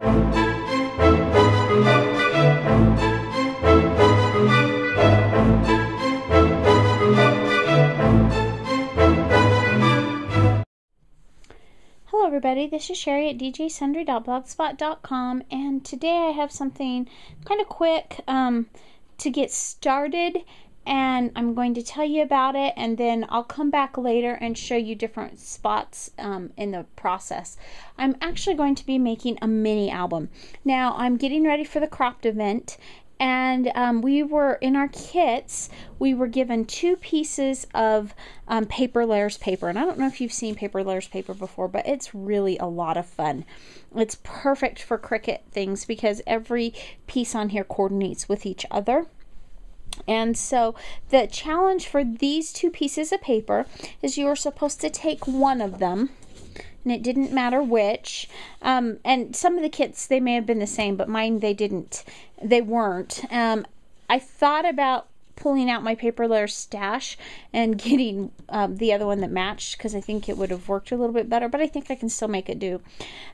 Hello everybody, this is Sherry at djsundry.blogspot.com, and today I have something kind of quick to get started, and I'm going to tell you about it, and then I'll come back later and show you different spots in the process. I'm actually going to be making a mini album. Now I'm getting ready for the cropped event, and we were in our kits, we were given 2 pieces of paper layers paper, and I don't know if you've seen paper layers paper before, but it's really a lot of fun. It's perfect for Cricut things because every piece on here coordinates with each other. And so the challenge for these 2 pieces of paper is you are supposed to take one of them, and it didn't matter which, and some of the kits, they may have been the same, but mine, they weren't. I thought about pulling out my paper layer stash and getting the other one that matched, because I think it would have worked a little bit better, but I think I can still make it do.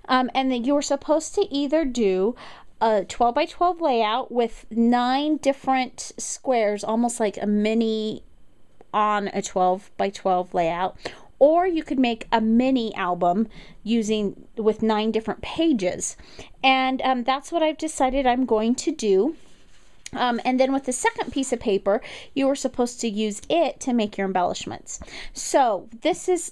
And then you're supposed to either do a 12 by 12 layout with 9 different squares, almost like a mini on a 12 by 12 layout, or you could make a mini album with 9 different pages. And that's what I've decided I'm going to do. And then with the second piece of paper, you were supposed to use it to make your embellishments. So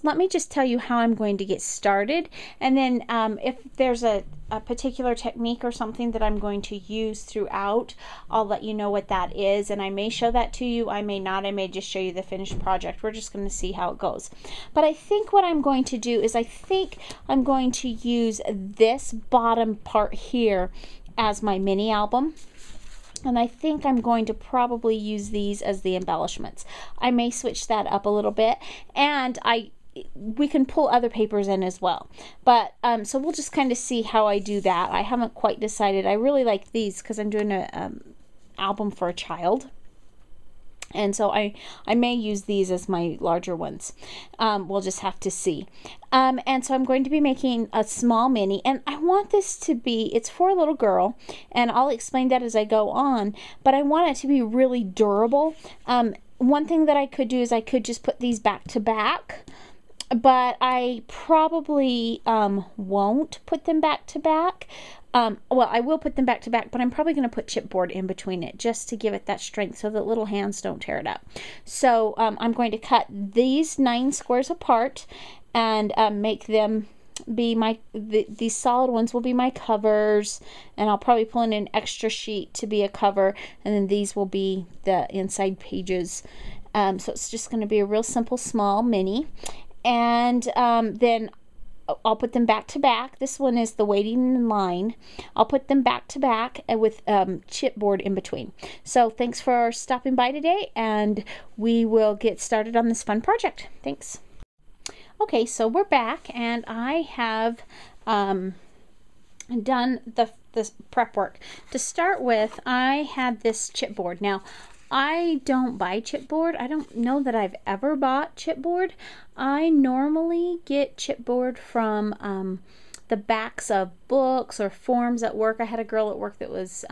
let me just tell you how I'm going to get started. And then if there's a particular technique or something that I'm going to use throughout, I'll let you know what that is. And I may show that to you, I may not, I may just show you the finished project. We're just going to see how it goes. But I think what I'm going to do is I'm going to use this bottom part here as my mini album. And I think I'm going to probably use these as the embellishments. I may switch that up a little bit, and we can pull other papers in as well. But so we'll just kind of see how I do that. I haven't quite decided. I really like these because I'm doing an album for a child. And so I may use these as my larger ones. We'll just have to see. And so I'm going to be making a small mini, and I want this to be, it's for a little girl, and I'll explain that as I go on, but I want it to be really durable. One thing that I could do is I could just put these back to back, but I probably won't put them back to back. Well, I will put them back to back, but I'm probably going to put chipboard in between it just to give it that strength so that little hands don't tear it up. So I'm going to cut these 9 squares apart and make them be these solid ones will be my covers, and I'll probably pull in an extra sheet to be a cover, and then these will be the inside pages. So it's just going to be a real simple small mini, and then I'll put them back to back. This one is the waiting in line. I'll put them back to back with chipboard in between. So thanks for stopping by today, and we will get started on this fun project. Thanks. Okay, so we're back, and I have done the prep work. To start with, I had this chipboard. Now, I don't buy chipboard. I don't know that I've ever bought chipboard. I normally get chipboard from the backs of books or forms at work. I had a girl at work that was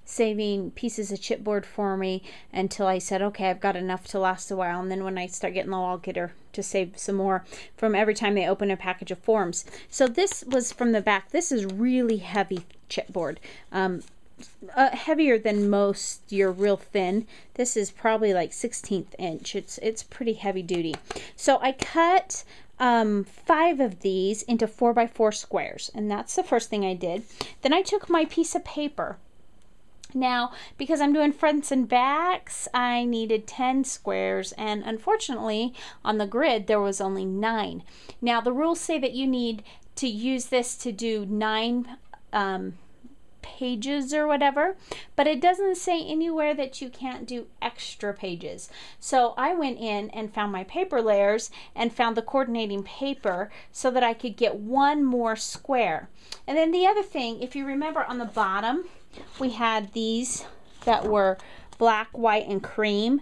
saving pieces of chipboard for me until I said, okay, I've got enough to last a while. And then when I start getting low, I'll get her to save some more from every time they open a package of forms. So this was from the back. This is really heavy chipboard. Heavier than most. You're real thin. This is probably like 16th inch. It's pretty heavy duty. So I cut 5 of these into 4 by 4 squares, and that's the first thing I did. Then I took my piece of paper. Now, because I'm doing fronts and backs, I needed 10 squares, and unfortunately on the grid there was only 9. Now the rules say that you need to use this to do 9 pages or whatever, but it doesn't say anywhere that you can't do extra pages. So I went in and found my paper layers and found the coordinating paper so that I could get 1 more square. And then the other thing, if you remember on the bottom, we had these that were black, white, and cream.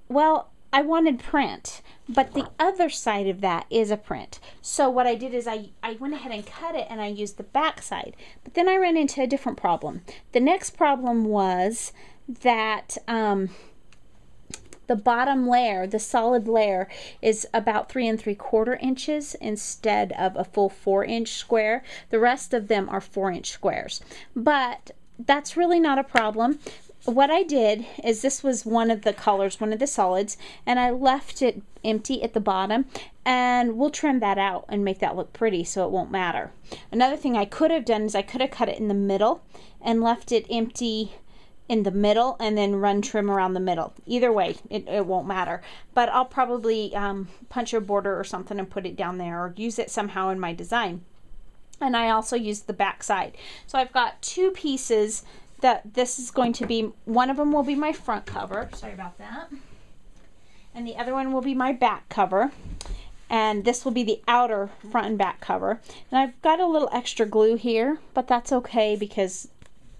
Well, I wanted print. but the other side of that is a print. So what I did is I went ahead and cut it, and I used the back side. But then I ran into a different problem. The next problem was that the bottom layer, the solid layer, is about 3 3/4 inches instead of a full 4-inch square. The rest of them are 4-inch squares. But that's really not a problem. What I did is, this was one of the colors, one of the solids, and I left it empty at the bottom, and we'll trim that out and make that look pretty so it won't matter. Another thing I could have done is I could have cut it in the middle and left it empty in the middle and then run trim around the middle. Either way, it won't matter. But I'll probably punch a border or something and put it down there, or use it somehow in my design. And I also used the back side. So I've got two pieces that this is going to be, one of them will be my front cover, sorry about that, and the other one will be my back cover, and this will be the outer front and back cover. And I've got a little extra glue here, but that's okay because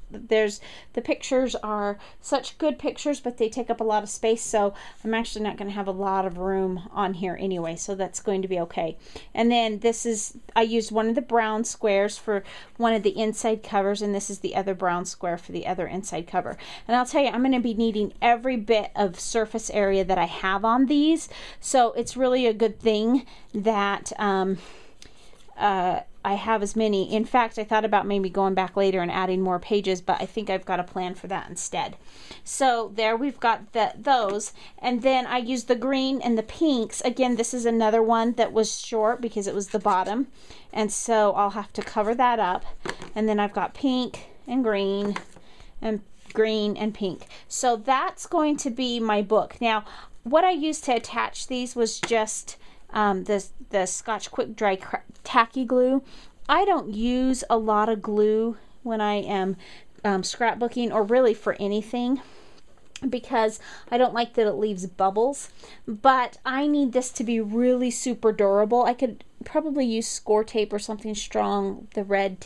the pictures are such good pictures, but they take up a lot of space, so I'm actually not going to have a lot of room on here anyway, so that's going to be okay. And then this is, I used one of the brown squares for one of the inside covers, and this is the other brown square for the other inside cover. And I'll tell you, I'm going to be needing every bit of surface area that I have on these, so it's really a good thing that I have as many. In fact, I thought about maybe going back later and adding more pages, but I think I've got a plan for that instead. So there we've got those, and then I used the green and the pinks. Again, this is another one that was short because it was the bottom, and so I'll have to cover that up. And then I've got pink and green and green and pink. So that's going to be my book. Now, what I used to attach these was just the Scotch Quick Dry tacky glue. I don't use a lot of glue when I am scrapbooking, or really for anything, because I don't like that it leaves bubbles. But I need this to be really super durable. I could probably use score tape or something strong, the red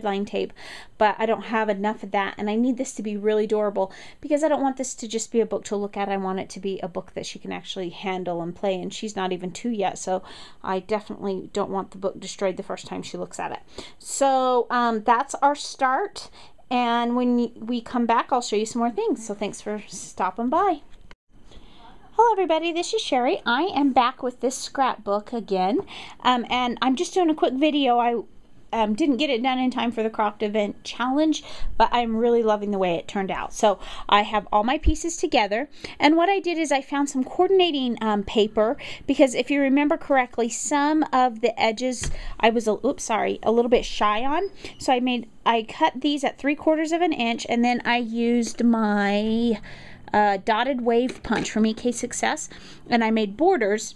line tape, but I don't have enough of that, and I need this to be really durable because I don't want this to just be a book to look at. I want it to be a book that she can actually handle and play, and she's not even 2 yet, so I definitely don't want the book destroyed the first time she looks at it. So that's our start, and when we come back, I'll show you some more things. So thanks for stopping by. Hello everybody, this is Sherry. I am back with this scrapbook again, and I'm just doing a quick video. I didn't get it done in time for the Crocked Event Challenge, but I'm really loving the way it turned out. So I have all my pieces together, and what I did is I found some coordinating paper, because if you remember correctly, some of the edges I was a little bit shy on. So I cut these at 3/4 of an inch, and then I used my dotted wave punch from EK Success, and I made borders,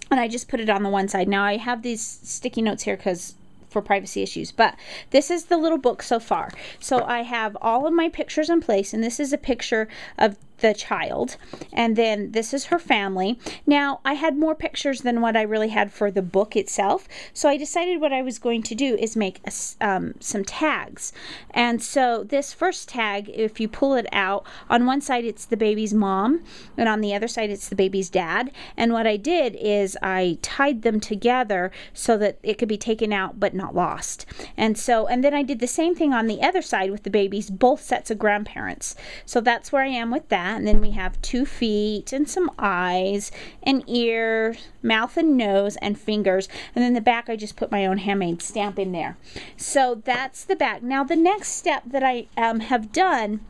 and I just put it on the one side. Now I have these sticky notes here because for privacy issues, but this is the little book so far. So I have all of my pictures in place, and this is a picture of the child, and then this is her family. Now I had more pictures than what I really had for the book itself, so I decided what I was going to do is make some tags. And so this first tag, if you pull it out, on one side it's the baby's mom, and on the other side it's the baby's dad. And what I did is I tied them together so that it could be taken out but not lost. And then I did the same thing on the other side with the baby's both sets of grandparents. So that's where I am with that. And then we have 2 feet and some eyes and ears, mouth and nose and fingers. And then the back, I just put my own handmade stamp in there. So that's the back. Now the next step that I have done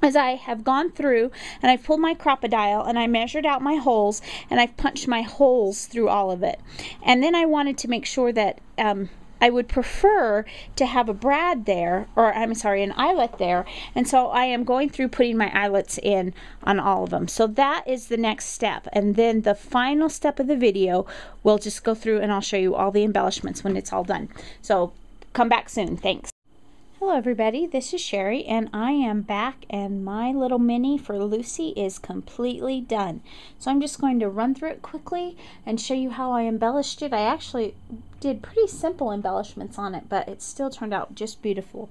is I have gone through and I've pulled my Crop-A-Dile and I measured out my holes, and I've punched my holes through all of it. And then I wanted to make sure that I would prefer to have a brad there, or I'm sorry, an eyelet there. And so I am going through putting my eyelets in on all of them. So that is the next step. And then the final step of the video, we'll just go through and I'll show you all the embellishments when it's all done. So come back soon. Thanks. Hello everybody, this is Sherry, and I am back, and my little mini for Lucy is completely done. So I'm just going to run through it quickly and show you how I embellished it. I actually did pretty simple embellishments on it, but it still turned out just beautiful.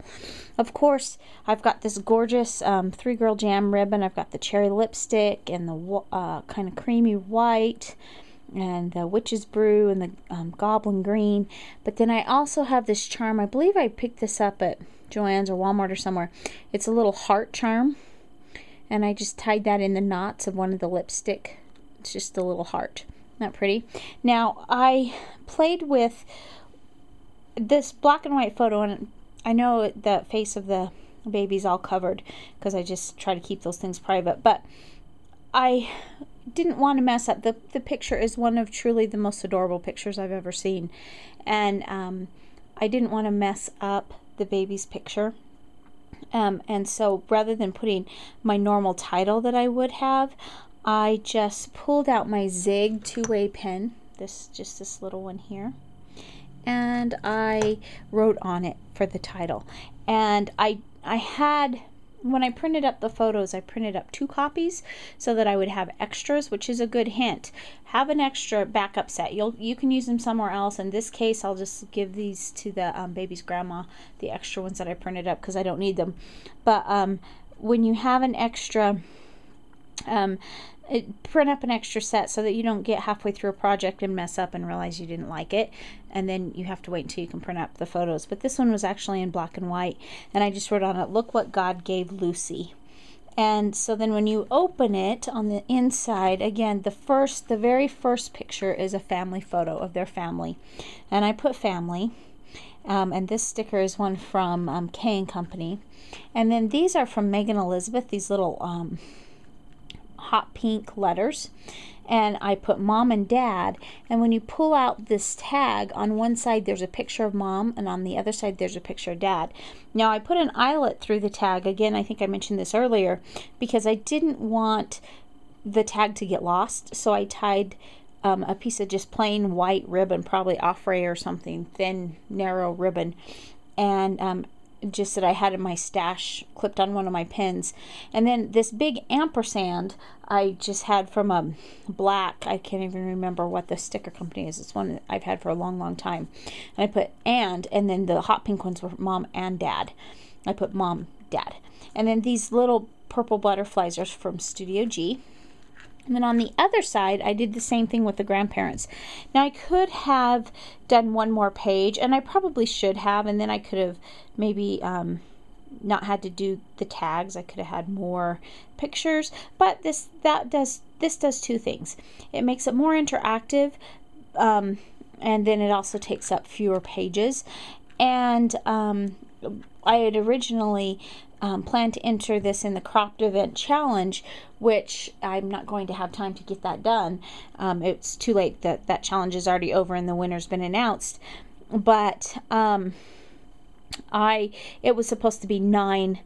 Of course, I've got this gorgeous 3-Girl Jam ribbon. I've got the cherry lipstick and the kind of creamy white. and the witch's brew and the goblin green. But then I also have this charm. I believe I picked this up at Joann's or Walmart or somewhere. It's a little heart charm, and I just tied that in the knots of one of the lipstick. It's just a little heart. Not pretty. Now I played with this black and white photo, and I know the face of the baby's all covered because I just try to keep those things private, but I didn't want to mess up. The picture is one of truly the most adorable pictures I've ever seen, and I didn't want to mess up the baby's picture, and so rather than putting my normal title that I would have, I just pulled out my Zig two-way pen, just this little one here, and I wrote on it for the title. And I had, when I printed up the photos, I printed up 2 copies so that I would have extras, which is a good hint. Have an extra backup set. You can use them somewhere else. In this case, I'll just give these to the baby's grandma, the extra ones that I printed up, because I don't need them. But when you have an extra, print up an extra set so that you don't get halfway through a project and mess up and realize you didn't like it, and then you have to wait until you can print up the photos. But this one was actually in black and white, and I just wrote on it, "Look what God gave Lucy." And so then when you open it on the inside, again, the very first picture is a family photo of their family, and I put family. And this sticker is one from K & Company, and then these are from Megan Elizabeth, these little hot pink letters, and I put mom and dad. And when you pull out this tag, on one side there's a picture of mom, and on the other side there's a picture of dad. Now I put an eyelet through the tag. Again, I think I mentioned this earlier, because I didn't want the tag to get lost, so I tied a piece of just plain white ribbon, probably Offray or something, thin narrow ribbon, and just that I had in my stash, clipped on one of my pins. And then this big ampersand I just had from a black, I can't even remember what the sticker company is. It's one that I've had for a long time. And I put and then the hot pink ones were mom and dad. I put mom, dad. And then these little purple butterflies are from Studio G. And then on the other side, I did the same thing with the grandparents. Now, I could have done one more page, and I probably should have, and then I could have maybe not had to do the tags. I could have had more pictures, but this does 2 things. It makes it more interactive, and then it also takes up fewer pages. And I had originally planned to enter this in the Cropped Event Challenge, which I'm not going to have time to get that done. It's too late. That challenge is already over and the winner's been announced. But it was supposed to be 9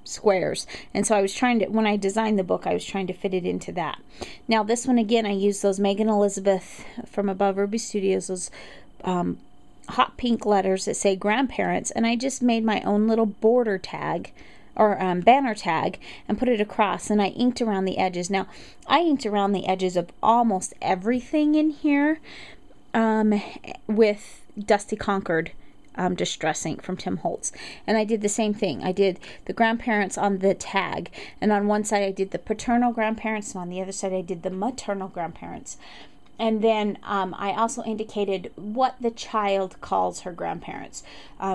squares, and so I was trying to, when I designed the book, I was trying to fit it into that. Now this one, again, I used those Megan Elizabeth from Above Ruby Studios, those hot pink letters that say grandparents, and I just made my own little border tag or banner tag and put it across, and I inked around the edges. Now I inked around the edges of almost everything in here with Dusty Concord Distress ink from Tim Holtz, and I did the same thing. I did the grandparents on the tag, and on one side I did the paternal grandparents, and on the other side I did the maternal grandparents. And then I also indicated what the child calls her grandparents.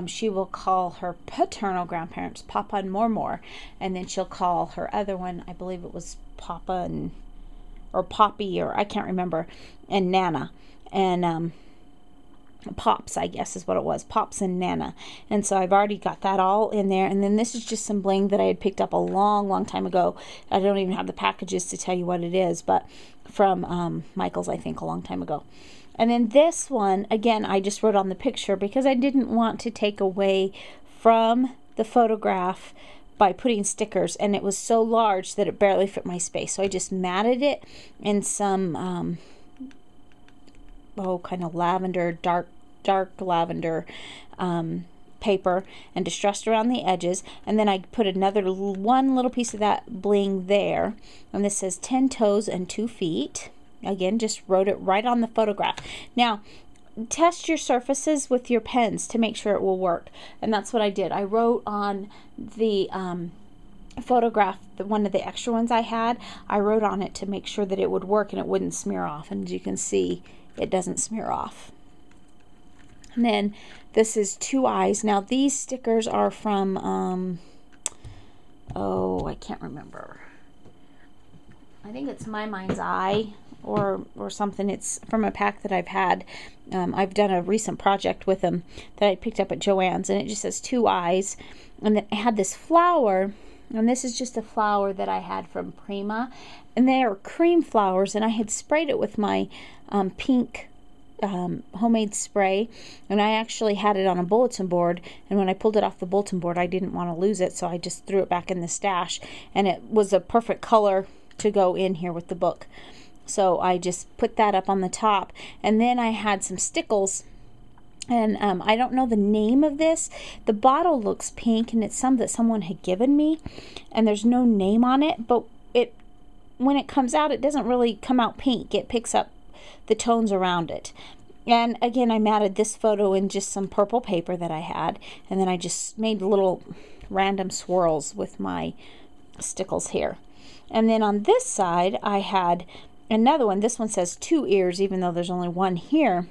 She will call her paternal grandparents Papa and Mormor, and then she'll call her other one, I believe it was Papa or Poppy, or I can't remember, and Nana, and Pops, I guess is what it was, Pops and Nana. And so I've already got that all in there. And then this is just some bling that I had picked up a long time ago. I don't even have the packages to tell you what it is, but from Michael's, I think, a long time ago. And then this one, again, I just wrote on the picture because I didn't want to take away from the photograph by putting stickers, and it was so large that it barely fit my space. So I just matted it in some kind of lavender, dark lavender paper, and distressed around the edges. And then I put one little piece of that bling there, and this says 10 toes and 2 feet. Again, just wrote it right on the photograph. Now test your surfaces with your pens to make sure it will work, and that's what I did. I wrote on the photograph, one of the extra ones I had, I wrote on it to make sure that it would work and it wouldn't smear off. And as you can see, it doesn't smear off. And then this is Two Eyes. Now these stickers are from, oh, I can't remember. I think it's My Mind's Eye or something. It's from a pack that I've had. I've done a recent project with them that I picked up at Joann's, and it just says Two Eyes. And then I had this flower, and this is just a flower that I had from Prima, and they are cream flowers, and I had sprayed it with my pink homemade spray, and I actually had it on a bulletin board, and when I pulled it off the bulletin board I didn't want to lose it, so I just threw it back in the stash, and it was a perfect color to go in here with the book. So I just put that up on the top, and then I had some stickles, and I don't know the name of this. The bottle looks pink, and it's some that someone had given me, and there's no name on it, but when it comes out, it doesn't really come out pink. It picks up the tones around it. And again, I matted this photo in just some purple paper that I had, and then I just made little random swirls with my stickles here. And then on this side I had another one. This one says Two Ears, even though there's only one here.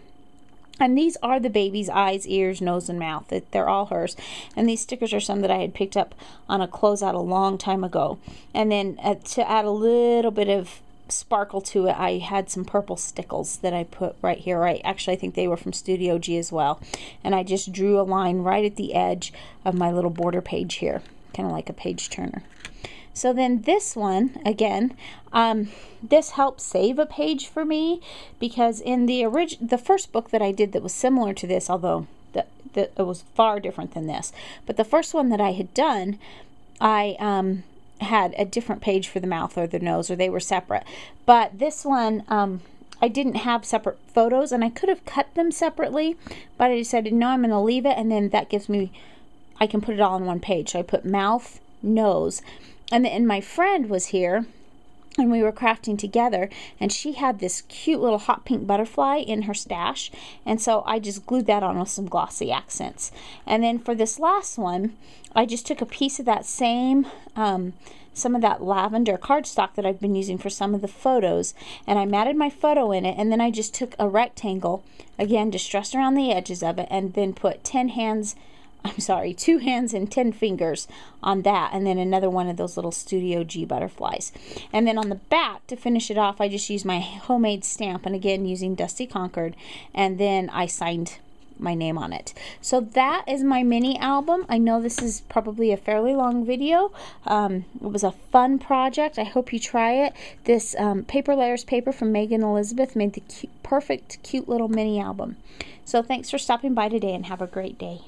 And these are the baby's eyes, ears, nose, and mouth. They're all hers. And these stickers are some that I had picked up on a closeout a long time ago. And then to add a little bit of sparkle to it, I had some purple stickles that I put right here. Actually, I think they were from Studio G as well. And I just drew a line right at the edge of my little border page here, kind of like a page turner. So then this one, again, this helped save a page for me, because in the first book that I did that was similar to this, although it was far different than this, but the first one that I had done, I had a different page for the mouth or the nose, or they were separate. But this one, I didn't have separate photos, and I could have cut them separately, but I decided, no, I'm going to leave it, and then that gives me, I can put it all on one page. So I put mouth, nose, and then my friend was here, and we were crafting together, and she had this cute little hot pink butterfly in her stash, and so I just glued that on with some glossy accents. And then for this last one, I just took a piece of that same some of that lavender cardstock that I've been using for some of the photos, and I matted my photo in it, and then I just took a rectangle, again distressed around the edges of it, and then put 2 hands and 10 fingers on that, and then another one of those little Studio G butterflies. And then on the back, to finish it off, I just used my homemade stamp, and again using Dusty Concord, and then I signed my name on it. So that is my mini album. I know this is probably a fairly long video. It was a fun project. I hope you try it. This Paper Layers paper from Megan Elizabeth made the perfect, cute little mini album. So thanks for stopping by today, and have a great day.